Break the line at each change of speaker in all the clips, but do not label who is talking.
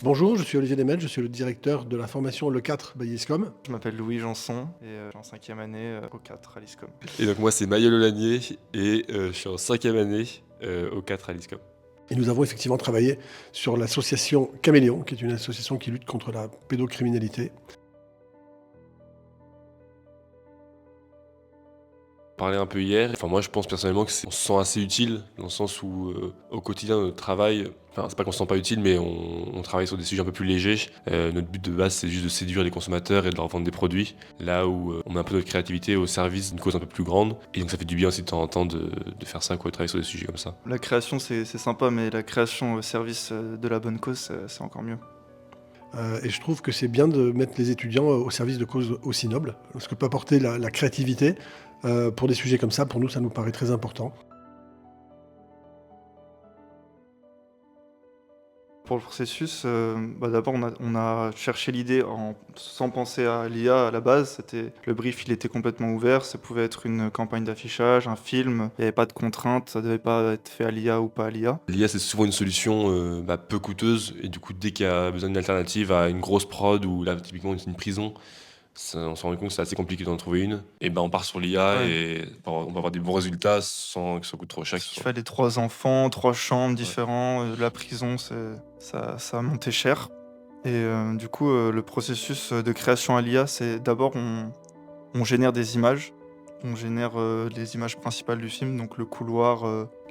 Bonjour, je suis Olivier Demel, je suis le directeur de la formation Le 4 by ISCOM.
Je m'appelle Louis Janson et je suis en 5e année au 4 à l'ISCOM.
Et donc moi c'est Maël Olanier et je suis en 5e année au 4 à l'ISCOM.
Et nous avons effectivement travaillé sur l'association Caméléon, qui est une association qui lutte contre la pédocriminalité.
On parlait un peu hier, enfin moi je pense personnellement on se sent assez utile dans le sens où au quotidien notre travail, enfin c'est pas qu'on se sent pas utile mais on travaille sur des sujets un peu plus légers. Notre but de base c'est juste de séduire les consommateurs et de leur vendre des produits, là où on met un peu notre créativité au service d'une cause un peu plus grande, et donc ça fait du bien aussi de temps en temps de faire ça, quoi, de travailler sur des sujets comme ça.
La création c'est sympa, mais la création au service de la bonne cause c'est encore mieux.
Et je trouve que c'est bien de mettre les étudiants au service de causes aussi nobles, ce que peut apporter la créativité pour des sujets comme ça. Pour nous, ça nous paraît très important.
Pour le processus, d'abord on a cherché l'idée sans penser à l'IA à la base. Le brief, il était complètement ouvert, ça pouvait être une campagne d'affichage, un film, il n'y avait pas de contraintes, ça devait pas être fait à l'IA ou pas à l'IA.
L'IA c'est souvent une solution peu coûteuse, et du coup dès qu'il y a besoin d'une alternative à une grosse prod ou là typiquement une prison, on s'en rend compte que c'est assez compliqué d'en trouver une. Et ben on part sur l'IA
Ouais.
et on va avoir des bons résultats sans que ça coûte trop cher.
Il fallait 3 enfants, 3 chambres différents, la prison ça a monté cher et du coup, le processus de création à l'IA, c'est d'abord on génère des images. On génère les images principales du film, donc le couloir,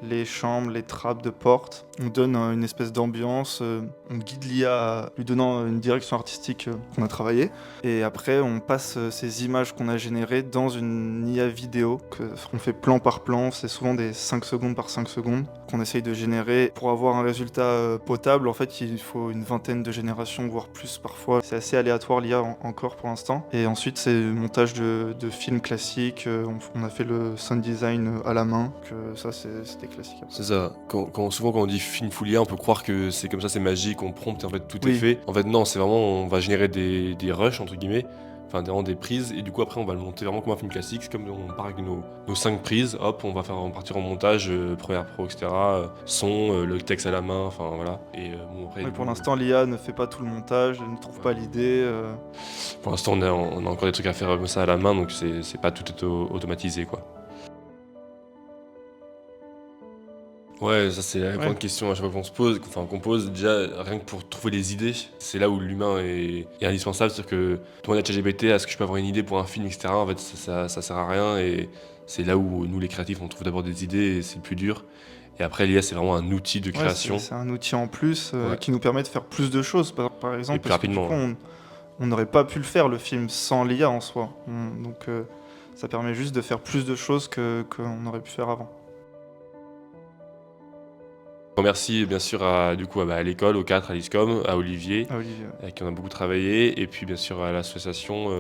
les chambres, les trappes de porte. On donne une espèce d'ambiance, on guide l'IA lui donnant une direction artistique qu'on a travaillée. Et après, on passe ces images qu'on a générées dans une IA vidéo qu'on fait plan par plan. C'est souvent des 5 secondes par 5 secondes qu'on essaye de générer. Pour avoir un résultat potable, en fait, il faut une vingtaine de générations, voire plus parfois. C'est assez aléatoire l'IA encore pour l'instant. Et ensuite, c'est le montage de films classiques. On a fait le sound design à la main, que ça c'était classique.
C'est ça. Souvent quand on dit film full IA, on peut croire que c'est comme ça, c'est magique, on prompte et en fait tout est
Oui.
fait. En fait non, c'est vraiment, on va générer des rushs entre guillemets, enfin vraiment des prises, et du coup après on va le monter vraiment comme un film classique. C'est comme on part avec nos 5 prises, hop, on va partir en montage, première pro, etc. Son, le texte à la main, enfin voilà. Et bon après.
Mais pour l'instant, l'IA ne fait pas tout le montage, elle ne trouve pas l'idée.
Pour l'instant on a encore des trucs à faire comme ça à la main, donc c'est pas tout est automatisé, quoi. Ouais, ça c'est la grande question à chaque fois qu'on pose, déjà rien que pour trouver des idées, c'est là où l'humain est indispensable, c'est-à-dire que demander à ChatGPT, est-ce que je peux avoir une idée pour un film, etc. En fait ça sert à rien, et c'est là où nous les créatifs on trouve d'abord des idées et c'est le plus dur. Et après l'IA c'est vraiment un outil de
Ouais,
création.
c'est un outil en plus
Ouais.
qui nous permet de faire plus de choses, par exemple,
Et plus
parce que du coup,
rapidement.
on n'aurait pas pu le faire le film sans l'IA en soi. Donc ça permet juste de faire plus de choses qu'on aurait pu faire avant.
Merci bien sûr à l'école, au 4, à l'ISCOM, à Olivier,
Ah, Olivier,
avec qui on a beaucoup travaillé, et puis bien sûr à l'association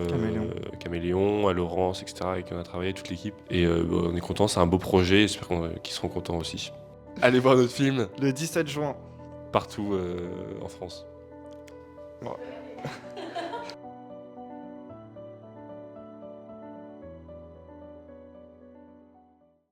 Caméléon, à Laurence, etc., avec qui on a travaillé, toute l'équipe. Et on est content, c'est un beau projet, j'espère qu'ils seront contents aussi. Allez voir notre film
le 17 juin.
partout en France.
Ouais.